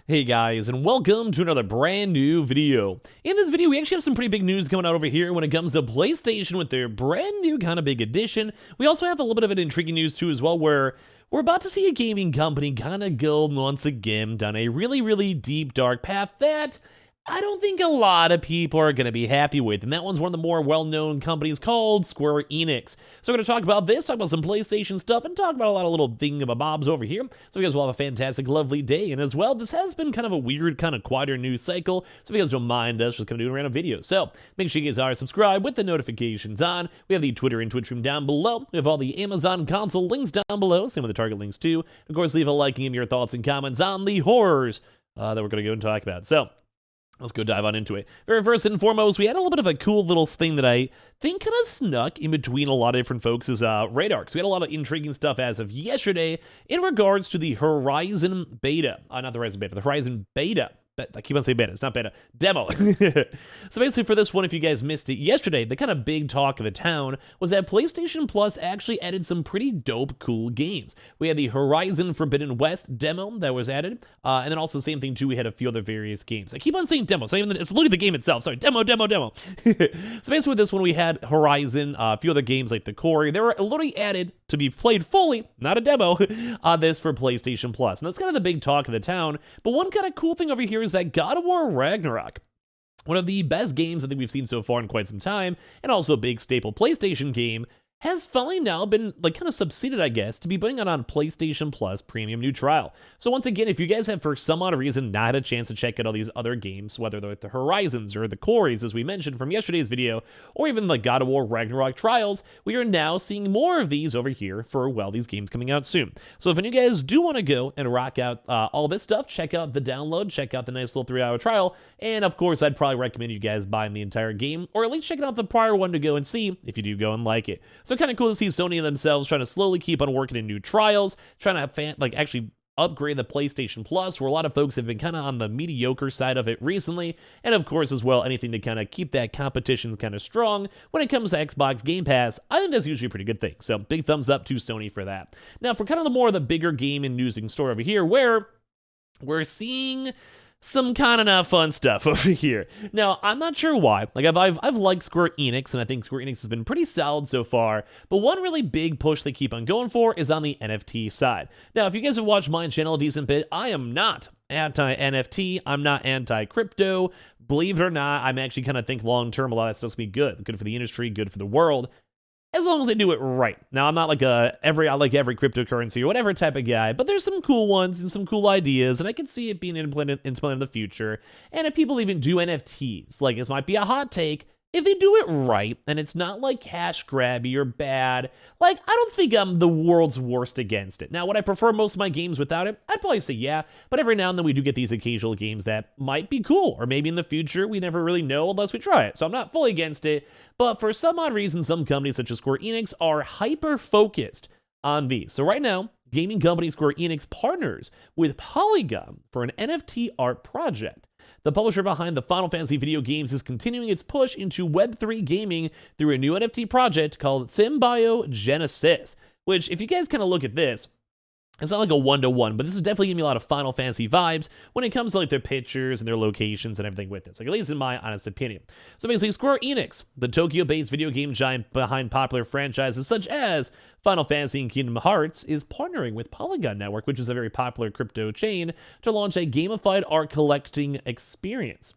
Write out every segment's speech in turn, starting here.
Hey guys, and welcome to another brand new video. In this video, we actually have some pretty big news coming out over here when it comes to PlayStation with their brand new kind of big edition. We also have a little bit of an intriguing news too as well, where we're about to see a gaming company kind of go once again down a really deep, dark path that I don't think a lot of people are going to be happy with, and that one's one of the more well-known companies called Square Enix. So we're going to talk about this, talk about some PlayStation stuff, and talk about a lot of little thingamabobs over here. So you guys will have a fantastic, lovely day, and as well, this has been kind of a weird, kind of quieter news cycle, so if you guys don't mind us just kind of doing random videos. So make sure you guys are subscribed with the notifications on. We have the Twitter and Twitch room down below. We have all the Amazon console links down below, same with the Target links too. Of course, leave a like and give me your thoughts and comments on the horrors that we're going to go and talk about. So let's go dive on into it. Very first and foremost, we had a little bit of a cool little thing that I think kind of snuck in between a lot of different folks' radar. So we had a lot of intriguing stuff as of yesterday in regards to the Horizon Beta. Not the Horizon Beta, the Horizon Beta. I keep on saying beta, it's not beta, demo. So basically for this one, if you guys missed it yesterday, the kind of big talk of the town was that PlayStation Plus actually added some pretty dope, cool games. We had the Horizon Forbidden West demo that was added, and then also the same thing too, we had a few other various games. I keep on saying demo, it's literally the game itself, sorry, demo. So basically with this one, we had Horizon, a few other games like the Quarry, they were literally added to be played fully, not a demo, on this for PlayStation Plus. And that's kind of the big talk of the town, but one kind of cool thing over here is that God of War Ragnarok, one of the best games I think we've seen so far in quite some time, and also a big staple PlayStation game, has finally now been kind of succeeded, I guess, to be putting it on PlayStation Plus Premium New Trial. So once again, if you guys have for some odd reason not had a chance to check out all these other games, whether they're the Horizons or the Quarries, as we mentioned from yesterday's video, or even the God of War Ragnarok Trials, we are now seeing more of these over here for, well, these games coming out soon. So if any of you guys do want to go and rock out all this stuff, check out the download, check out the nice little 3-hour trial, and of course, I'd probably recommend you guys buying the entire game, or at least checking out the prior one to go and see if you do go and like it. So kind of cool to see Sony themselves trying to slowly keep on working in new trials, trying to actually upgrade the PlayStation Plus, where a lot of folks have been kind of on the mediocre side of it recently, and of course as well anything to kind of keep that competition kind of strong when it comes to Xbox Game Pass. I think that's usually a pretty good thing, so big thumbs up to Sony for that. Now for kind of the more of the bigger game and news and story over here, where we're seeing some kind of not fun stuff over here. Now, I'm not sure why. I've liked Square Enix, and I think Square Enix has been pretty solid so far, but one really big push they keep on going for is on the NFT side. Now, if you guys have watched my channel a decent bit, I am not anti-NFT, I'm not anti-crypto. Believe it or not, I'm actually kind of think long-term a lot of that stuff's gonna be good. Good for the industry, good for the world, as long as they do it right. Now, I'm not like I like every cryptocurrency or whatever type of guy, but there's some cool ones and some cool ideas, and I can see it being implemented in the future. And if people even do NFTs, like it might be a hot take, if they do it right, and it's not like cash grabby or bad, I don't think I'm the world's worst against it. Now, would I prefer most of my games without it? I'd probably say yeah, but every now and then we do get these occasional games that might be cool, or maybe in the future we never really know unless we try it. So I'm not fully against it, but for some odd reason, some companies such as Square Enix are hyper-focused on these. So right now, gaming company Square Enix partners with Polygon for an NFT art project. The publisher behind the Final Fantasy video games is continuing its push into Web3 gaming through a new NFT project called Symbiogenesis, which, if you guys kind of look at this, it's not like a one-to-one, but this is definitely giving me a lot of Final Fantasy vibes when it comes to their pictures and their locations and everything with this, at least in my honest opinion. So basically, Square Enix, the Tokyo-based video game giant behind popular franchises such as Final Fantasy and Kingdom Hearts, is partnering with Polygon Network, which is a very popular crypto chain, to launch a gamified art collecting experience.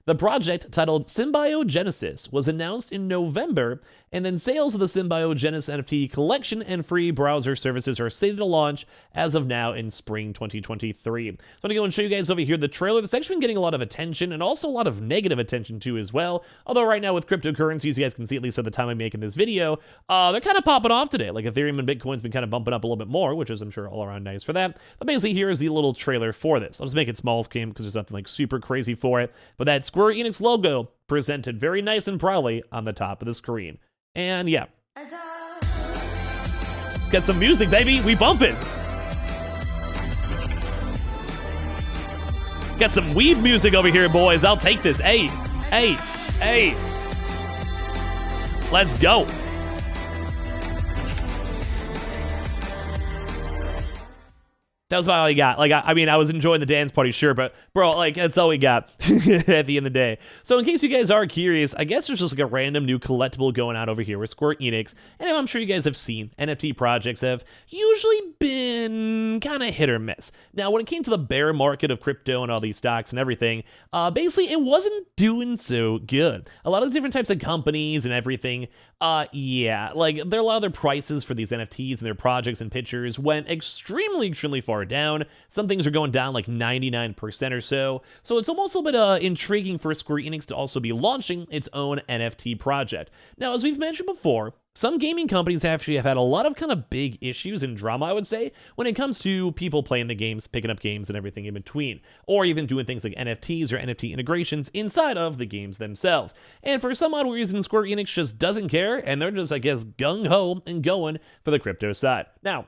The project, titled Symbiogenesis, was announced in November, and then sales of the Symbiogenesis NFT collection and free browser services are slated to launch as of now in spring 2023. So I'm going to go and show you guys over here the trailer that's actually been getting a lot of attention, and also a lot of negative attention too as well. Although right now with cryptocurrencies, you guys can see at least at the time I'm making this video, they're kind of popping off today. Like Ethereum and Bitcoin's been kind of bumping up a little bit more, which is I'm sure all around nice for that. But basically here is the little trailer for this. I'll just make it small screen because there's nothing super crazy for it. But that Square Enix logo presented very nice and proudly on the top of the screen. And yeah, got some music, baby. We bumping. Got some weed music over here, boys. I'll take this. Hey. Let's go. That was about all he got. Like, I mean, I was enjoying the dance party, sure, but bro, like, that's all we got at the end of the day. So in case you guys are curious, I guess there's just like a random new collectible going on over here with Square Enix, and I'm sure you guys have seen NFT projects have usually been kind of hit or miss. Now, when it came to the bear market of crypto and all these stocks and everything, basically it wasn't doing so good. A lot of the different types of companies and everything, yeah, like a lot of their prices for these NFTs and their projects and pictures went extremely far down. Some things are going down like 99% or so. So it's almost a little bit intriguing for Square Enix to also be launching its own NFT project. Now, as we've mentioned before, some gaming companies actually have had a lot of kind of big issues and drama, I would say, when it comes to people playing the games, picking up games and everything in between, or even doing things like NFTs or NFT integrations inside of the games themselves. And for some odd reason, Square Enix just doesn't care, and they're just, I guess, gung-ho and going for the crypto side. Now,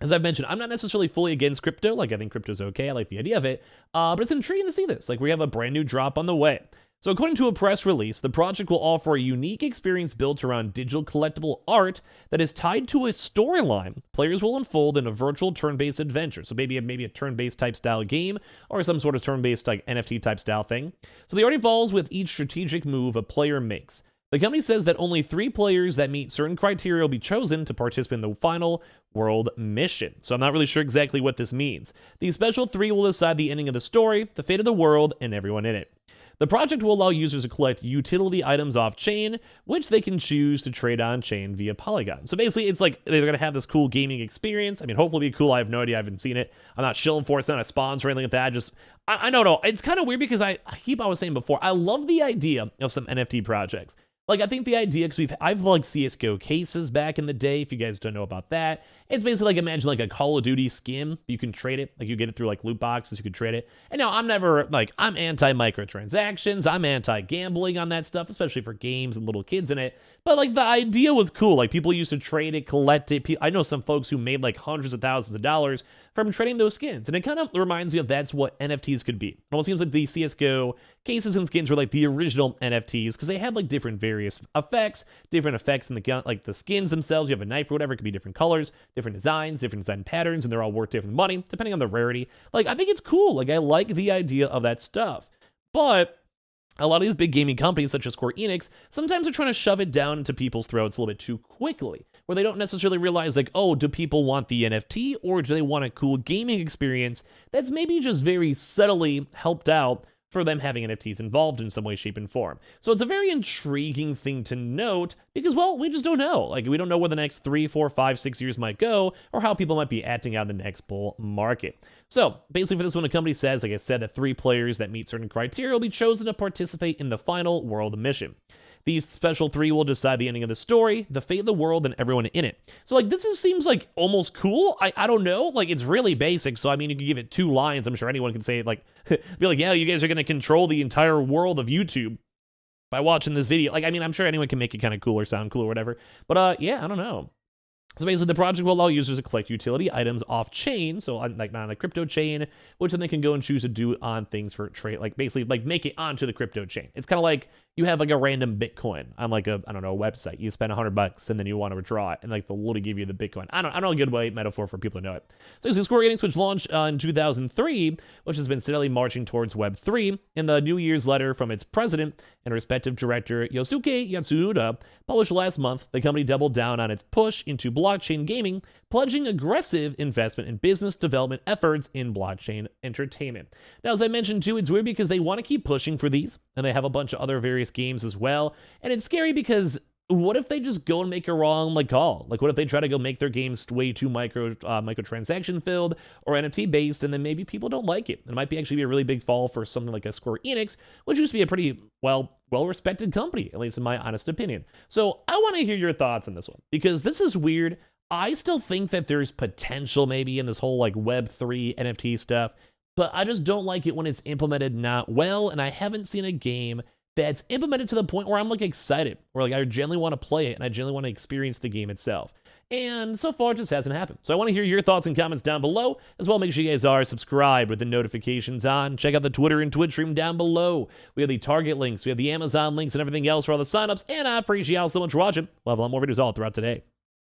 as I've mentioned, I'm not necessarily fully against crypto. Like, I think crypto's okay. I like the idea of it. But it's intriguing to see this. Like, we have a brand new drop on the way. So according to a press release, the project will offer a unique experience built around digital collectible art that is tied to a storyline. Players will unfold in a virtual turn-based adventure. So maybe a turn-based type style game or some sort of turn-based like NFT type style thing. So the art evolves with each strategic move a player makes. The company says that only 3 players that meet certain criteria will be chosen to participate in the final world mission. So I'm not really sure exactly what this means. These special 3 will decide the ending of the story, the fate of the world, and everyone in it. The project will allow users to collect utility items off-chain, which they can choose to trade on-chain via Polygon. So basically, it's like they're going to have this cool gaming experience. I mean, hopefully it'll be cool. I have no idea. I haven't seen it. I'm not shilling for it. It's not a sponsor or anything like that. I don't know. It's kind of weird because I was saying before, I love the idea of some NFT projects. Like, I think the idea, because I've like CSGO cases back in the day, if you guys don't know about that. It's basically like, imagine like a Call of Duty skin. You can trade it. Like, you get it through like loot boxes. You can trade it. And now I'm never, like, I'm anti-microtransactions. I'm anti-gambling on that stuff, especially for games and little kids in it. But like, the idea was cool. Like, people used to trade it, collect it. I know some folks who made like hundreds of thousands of dollars from trading those skins. And it kind of reminds me of that's what NFTs could be. It almost seems like the CSGO cases and skins were like the original NFTs because they had like different various effects in the gun, like the skins themselves. You have a knife or whatever, it could be different colors, different designs, different design patterns, and they're all worth different money depending on the rarity. Like, I think it's cool. Like, I like the idea of that stuff. But a lot of these big gaming companies, such as Square Enix, sometimes are trying to shove it down into people's throats a little bit too quickly, where they don't necessarily realize, like, oh, do people want the NFT, or do they want a cool gaming experience that's maybe just very subtly helped out for them having NFTs involved in some way, shape, and form. So it's a very intriguing thing to note because, well, we just don't know. Like, we don't know where the next 3, 4, 5, 6 years might go or how people might be acting out in the next bull market. So basically for this one, the company says, like I said, that 3 players that meet certain criteria will be chosen to participate in the final world mission. These special 3 will decide the ending of the story, the fate of the world, and everyone in it. So, like, this seems like almost cool. I don't know. Like, it's really basic. So, I mean, you can give it 2 lines. I'm sure anyone can say it, like, be like, yeah, you guys are going to control the entire world of YouTube by watching this video. Like, I mean, I'm sure anyone can make it kind of cool or sound cool or whatever. But, yeah, I don't know. So basically, the project will allow users to collect utility items off-chain, so like not on a crypto chain, which then they can go and choose to do on things for trade, like basically like make it onto the crypto chain. It's kind of like you have like a random Bitcoin on like a, I don't know, a website. You spend $100 and then you want to withdraw it, and like they'll literally give you the Bitcoin. I don't know a good way metaphor for people to know it. So basically, Square Enix, which launched in 2003, which has been steadily marching towards Web 3, in the New Year's letter from its president and respective director Yosuke Yatsuda, published last month, the company doubled down on its push into blockchain gaming, pledging aggressive investment in business development efforts in blockchain entertainment. Now, as I mentioned too, it's weird because they want to keep pushing for these, and they have a bunch of other various games as well, and it's scary because what if they just go and make a wrong call? Like, what if they try to go make their games way too microtransaction filled or NFT based, and then maybe people don't like it? It might be actually be a really big fall for something like a Square Enix, which used to be a pretty well-respected company, at least in my honest opinion. So I want to hear your thoughts on this one, because this is weird. I still think that there's potential maybe in this whole like Web3 NFT stuff, but I just don't like it when it's implemented not well, and I haven't seen a game that's implemented to the point where I'm like excited, or like I genuinely want to play it and I genuinely want to experience the game itself. And so far, it just hasn't happened. So I want to hear your thoughts and comments down below. As well, make sure you guys are subscribed with the notifications on. Check out the Twitter and Twitch stream down below. We have the Target links, we have the Amazon links, and everything else for all the signups. And I appreciate y'all so much for watching. We'll have a lot more videos all throughout today.